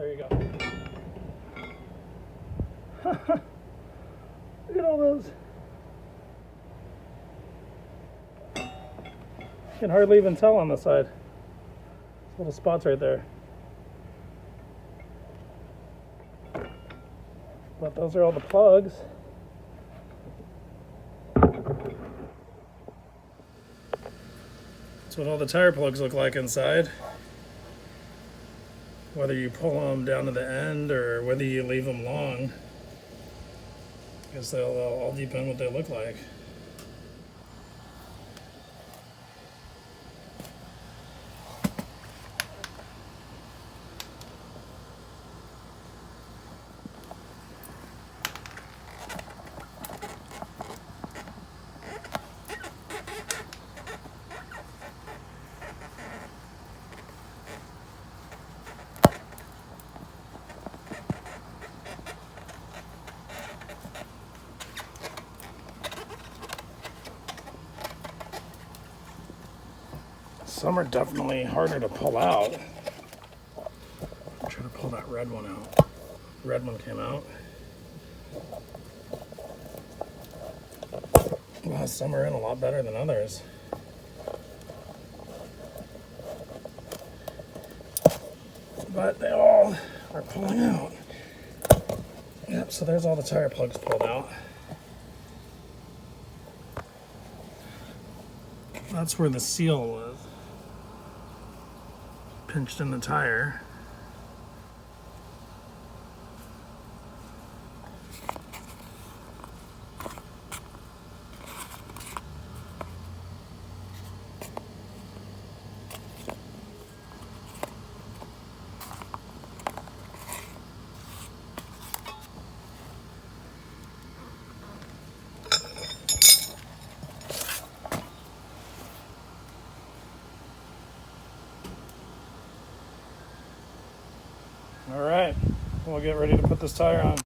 There you go. Look at all those. You can hardly even tell on the side. Little spots right there. But those are all the plugs. That's what all the tire plugs look like inside. Whether you pull them down to the end or whether you leave them long, I guess they'll all depend what they look like. Some are definitely harder to pull out. I'm trying to pull that red one out. Red one came out. Well, some are in a lot better than others. But they all are pulling out. Yep, so there's all the tire plugs pulled out. That's where the seal was. Pinched in the tire. All right, we'll get ready to put this tire on.